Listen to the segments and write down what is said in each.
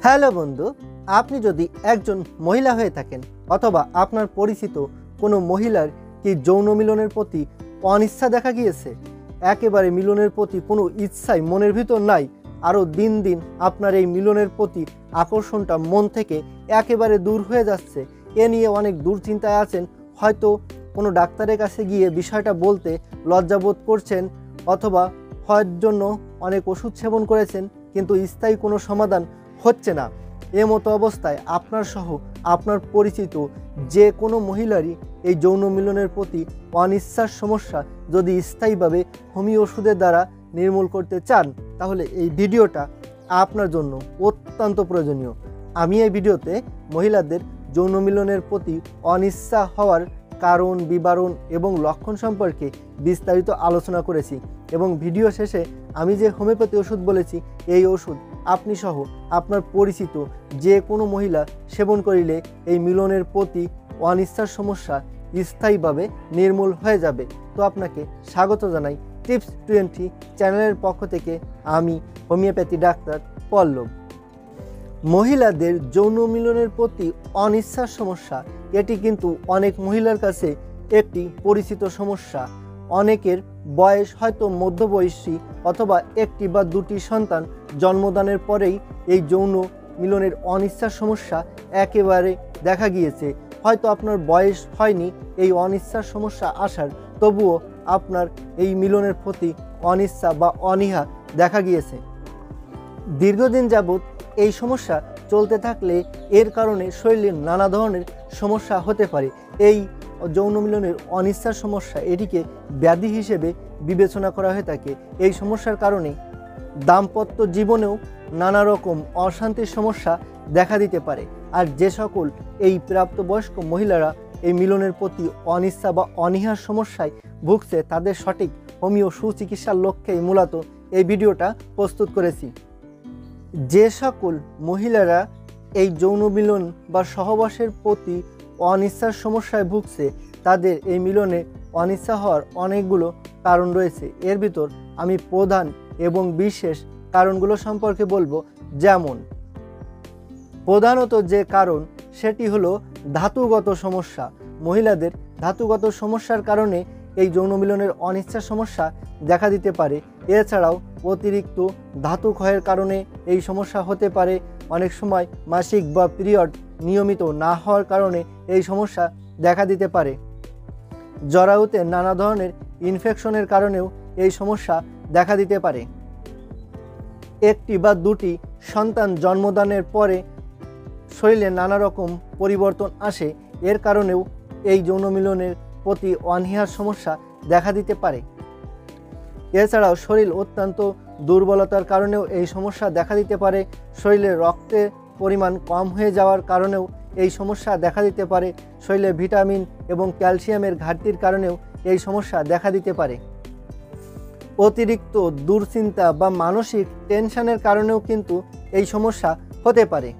Hello বন্ধু, আপনি যদি একজন মহিলা হয়ে থাকেন অথবা আপনার পরিচিত কোনো মহিলার কি যৌন মিলনের প্রতি অনিচ্ছা দেখা গিয়েছে, একেবারে মিলনের প্রতি কোনো ইচ্ছাই মনের ভিতর নাই, আরও দিন দিন আপনার এই মিলনের প্রতি আকর্ষণটা মন থেকে একেবারে দূর হয়ে যাচ্ছে, এ নিয়ে অনেক দুশ্চিন্তায় আছেন। হয়তো কোনো ডাক্তারের কাছে গিয়ে বিষয়টা বলতে লজ্জাবোধ করছেন অথবা হওয়ার জন্য অনেক ওষুধ সেবন করেছেন, কিন্তু স্থায়ী কোনো সমাধান হচ্ছে না। এ মতো অবস্থায় আপনার সহ আপনার পরিচিত যে কোনো মহিলারই এই যৌন মিলনের প্রতি অনিচ্ছার সমস্যা যদি স্থায়ীভাবে হোমিও ওষুধের দ্বারা নির্মূল করতে চান, তাহলে এই ভিডিওটা আপনার জন্য অত্যন্ত প্রয়োজনীয়। আমি এই ভিডিওতে মহিলাদের যৌন মিলনের প্রতি অনিচ্ছা হওয়ার কারণ, বিবরণ এবং লক্ষণ সম্পর্কে বিস্তারিত আলোচনা করেছি এবং ভিডিও শেষে আমি যে হোমিওপ্যাথি ওষুধ বলেছি, এই ওষুধ আপনি সহ আপনার পরিচিত যে কোনো মহিলা সেবন করিলে এই মিলনের প্রতি অনিচ্ছার সমস্যা স্থায়ীভাবে নির্মূল হয়ে যাবে। তো আপনাকে স্বাগত জানাই টিপস 20 চ্যানেলের পক্ষ থেকে। আমি হোমিওপ্যাথি ডাক্তার পল্লব। মহিলাদের যৌন মিলনের প্রতি অনিচ্ছার সমস্যা, এটি কিন্তু অনেক মহিলার কাছে একটি পরিচিত সমস্যা। অনেকের বয়স হয়তো মধ্যবয়সী অথবা একটি বা দুটি সন্তান জন্মদানের পরেই এই যৌন মিলনের অনিচ্ছার সমস্যা একেবারে দেখা গিয়েছে। হয়তো আপনার বয়স হয়নি এই অনিচ্ছার সমস্যা আসার, তবুও আপনার এই মিলনের প্রতি অনিচ্ছা বা অনীহা দেখা গিয়েছে। দীর্ঘদিন যাবৎ এই সমস্যা চলতে থাকলে এর কারণে শরীরের নানা ধরনের সমস্যা হতে পারে। এই যৌন মিলনের অনিচ্ছার সমস্যা, এটিকে ব্যাধি হিসেবে বিবেচনা করা হয়ে থাকে। এই সমস্যার কারণে দাম্পত্য জীবনেও নানা রকম অশান্তির সমস্যা দেখা দিতে পারে। আর যে সকল এই প্রাপ্তবয়স্ক মহিলারা এই মিলনের প্রতি অনিচ্ছা বা অনীহার সমস্যায় ভুগছে, তাদের সঠিক হোমিও সুচিকিৎসার লক্ষ্যেই মূলত এই ভিডিওটা প্রস্তুত করেছি। যে সকল মহিলারা এই যৌন মিলন বা সহবাসের প্রতি অনিচ্ছার সমস্যায় ভুগছে, তাদের এই মিলনে অনিচ্ছা হওয়ার অনেকগুলো কারণ রয়েছে। এর ভিতর আমি প্রধান এবং বিশেষ কারণগুলো সম্পর্কে বলবো। যেমন প্রধানত যে কারণ, সেটি হলো ধাতুগত সমস্যা। মহিলাদের ধাতুগত সমস্যার কারণে এই যৌন মিলনের অনিচ্ছার সমস্যা দেখা দিতে পারে। এছাড়াও অতিরিক্ত ধাতু ক্ষয়ের কারণে এই সমস্যা হতে পারে। অনেক সময় মাসিক বা পিরিয়ড নিয়মিত না হওয়ার কারণে এই সমস্যা দেখা দিতে পারে। জরায়ুতে নানা ধরনের ইনফেকশনের কারণেও এই সমস্যা দেখা দিতে পারে। একটি বা দুটি সন্তান জন্মদানের পরে শরীরে নানা রকম পরিবর্তন আসে, এর কারণেও এই যৌন মিলনের প্রতি অনীহার সমস্যা দেখা দিতে পারে। এছাড়াও শরীর অত্যন্ত দুর্বলতার কারণেও এই সমস্যা দেখা দিতে পারে। শরীরে রক্তের পরিমাণ কম হয়ে যাওয়ার কারণেও এই সমস্যা দেখা দিতে পারে। শরীরে ভিটামিন এবং ক্যালসিয়ামের ঘাটতির কারণেও এই সমস্যা দেখা দিতে পারে। অতিরিক্ত দুশ্চিন্তা বা মানসিক টেনশনের কারণেও কিন্তু এই সমস্যা হতে পারে।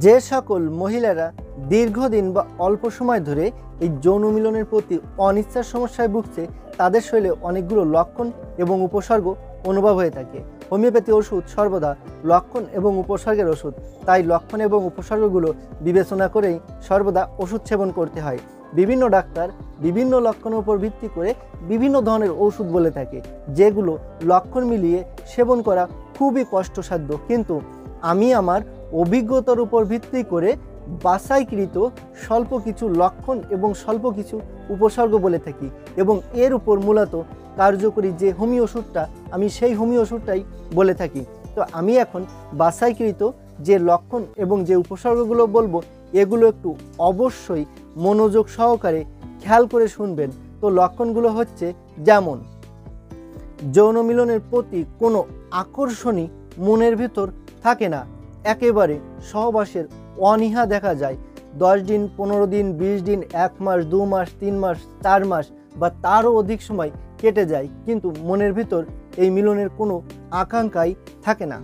যে সকল মহিলারা দীর্ঘদিন বা অল্প সময় ধরে এই যৌন মিলনের প্রতি অনিচ্ছার সমস্যায় ভুগছে, তাদের শরীরে অনেকগুলো লক্ষণ এবং উপসর্গ অনুভব হয়ে থাকে। হোমিওপ্যাথি ওষুধ সর্বদা লক্ষণ এবং উপসর্গের ওষুধ, তাই লক্ষণ এবং উপসর্গগুলো বিবেচনা করেই সর্বদা ওষুধ সেবন করতে হয়। বিভিন্ন ডাক্তার বিভিন্ন লক্ষণের উপর ভিত্তি করে বিভিন্ন ধরনের ওষুধ বলে থাকে, যেগুলো লক্ষণ মিলিয়ে সেবন করা খুবই কষ্টসাধ্য। কিন্তু আমি আমার অভিজ্ঞতার উপর ভিত্তি করে বাছাইকৃত স্বল্প কিছু লক্ষণ এবং স্বল্প কিছু উপসর্গ বলে থাকি, এবং এর উপর মূলত কার্যকরী যে হোমিও ওষুধটা, আমি সেই হোমিও ওষুধটাই বলে থাকি। তো আমি এখন বাছাইকৃত যে লক্ষণ এবং যে উপসর্গগুলো বলবো, এগুলো একটু অবশ্যই মনোযোগ সহকারে খেয়াল করে শুনবেন। তো লক্ষণগুলো হচ্ছে, যেমন যৌন মিলনের প্রতি কোনো আকর্ষণই মনের ভিতর থাকে না, একেবারে সহবাসের অনীহা দেখা যায়। 10 দিন, 15 দিন, 20 দিন, 1 মাস, 2 মাস, 3 মাস, 4 মাস বা তারও অধিক সময় কেটে যায়, কিন্তু মনের ভিতর এই মিলনের কোনো আকাঙ্ক্ষাই থাকে না।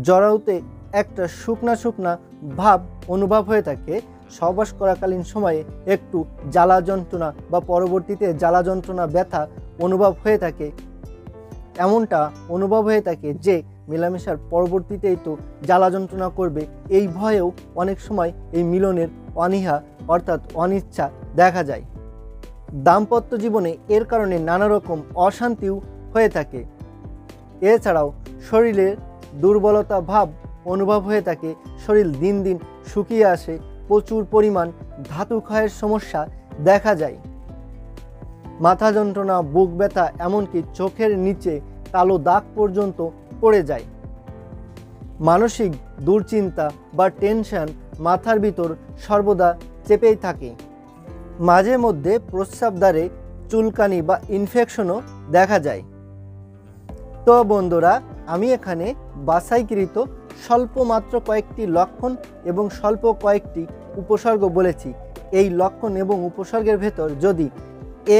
জরায়ুতে একটা শুকনা শুকনা ভাব অনুভব হয়ে থাকে। সহবাস করাকালীন সময়ে একটু জ্বালা যন্ত্রণা বা পরবর্তীতে জ্বালা যন্ত্রণা, ব্যথা অনুভব হয়ে থাকে। এমনটা অনুভব হয়ে থাকে যে মেলামেশার পরবর্তীতেই তো জ্বালা যন্ত্রণা করবে, এই ভয়েও অনেক সময় এই মিলনের অনীহা অর্থাৎ অনিচ্ছা দেখা যায়। দাম্পত্য জীবনে এর কারণে নানা রকম অশান্তিও হয়ে থাকে। এছাড়াও শরীরের দুর্বলতা ভাব অনুভব হয়ে থাকে, শরীর দিন দিন শুকিয়ে আসে, প্রচুর পরিমাণ ধাতু ক্ষয়ের সমস্যা দেখা যায়। মাথা যন্ত্রণা, বুক ব্যথা, এমনকি চোখের নিচে কালো দাগ পর্যন্ত পড়ে যায়। মানসিক দুশ্চিন্তা বা টেনশন মাথার ভিতর সর্বদা চেপেই থাকে। মাঝে মধ্যে প্রস্রাবদ্বারে চুলকানি বা ইনফেকশনও দেখা যায়। তো বন্ধুরা, আমি এখানে বাছাইকৃত স্বল্প মাত্র কয়েকটি লক্ষণ এবং স্বল্প কয়েকটি উপসর্গ বলেছি। এই লক্ষণ এবং উপসর্গের ভেতর যদি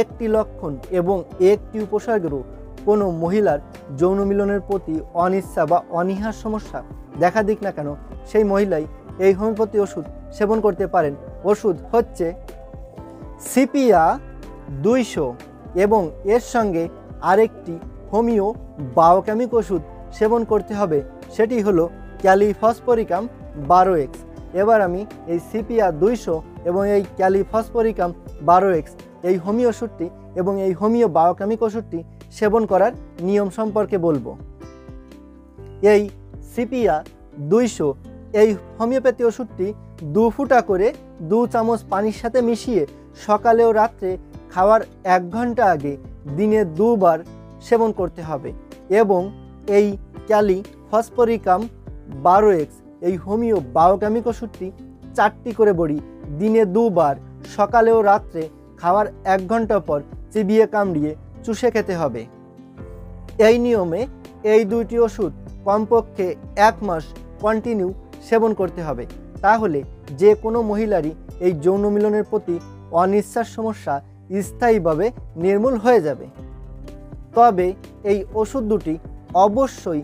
একটি লক্ষণ এবং একটি উপসর্গেরও কোনো মহিলার যৌন মিলনের প্রতি অনিচ্ছা বা অনীহার সমস্যা দেখা দিক না কেন, সেই মহিলাই এই হোমিওপ্যাথি ওষুধ সেবন করতে পারেন। ওষুধ হচ্ছে সিপিয়া 200 এবং এর সঙ্গে আরেকটি হোমিও বায়োকেমিক ওষুধ সেবন করতে হবে, সেটি হলো ক্যালিফসফরিকাম 12x। এবার আমি এই সিপিয়া 200 এবং এই ক্যালিফসফরিকাম 12x এই হোমিও ওষুধটি এবং এই হোমিও বায়োকেমিক ওষুধটি সেবন করার নিয়ম সম্পর্কে বলবো। এই সিপিয়া 200 এই হোমিওপ্যাথি ওষুধটি 2 ফুটা করে 2 চামচ পানির সাথে মিশিয়ে সকালে ও রাত্রে খাওয়ার 1 ঘন্টা আগে দিনে 2 বার সেবন করতে হবে। এবং এই ক্যালিফসফরিকাম 12x এই হোমিও বায়োকেমিক ওষুধটি 4টি করে বড়ি দিনে 2 বার সকালে ও রাত্রে খাওয়ার 1 ঘন্টা পর চিবিয়ে কামড়িয়ে চুষে খেতে হবে। এই নিয়মে এই 2টি ওষুধ কমপক্ষে 1 মাস কন্টিনিউ সেবন করতে হবে। তাহলে যে কোনো মহিলারই এই যৌন মিলনের প্রতি অনিচ্ছার সমস্যা স্থায়ীভাবে নির্মূল হয়ে যাবে। তবে এই ওষুধ দুটি অবশ্যই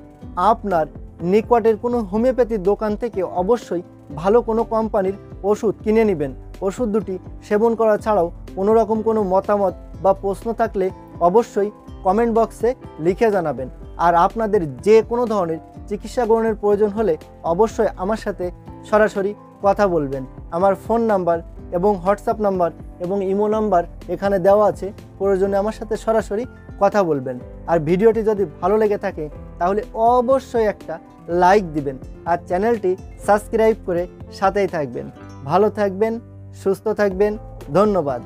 আপনার নিকটের কোনো হোমিওপ্যাথি দোকান থেকে অবশ্যই ভালো কোনো কোম্পানির ওষুধ কিনে নেবেন। ওষুধ দুটি সেবন করা ছাড়াও কোনো রকম কোনো মতামত বা প্রশ্ন থাকলে অবশ্যই কমেন্ট বক্সে লিখে জানাবেন। আর আপনাদের যে কোনো ধরনের চিকিৎসা গ্রহণের প্রয়োজন হলে অবশ্যই আমার সাথে সরাসরি কথা বলবেন। আমার ফোন নাম্বার এবং হোয়াটসঅ্যাপ নাম্বার এবং ইমো নাম্বার এখানে দেওয়া আছে, প্রয়োজনে আমার সাথে সরাসরি কথা বলবেন। আর ভিডিওটি যদি ভালো লেগে থাকে তাহলে অবশ্যই একটা লাইক দিবেন আর চ্যানেলটি সাবস্ক্রাইব করে সাথেই থাকবেন। ভালো থাকবেন, সুস্থ থাকবেন, ধন্যবাদ।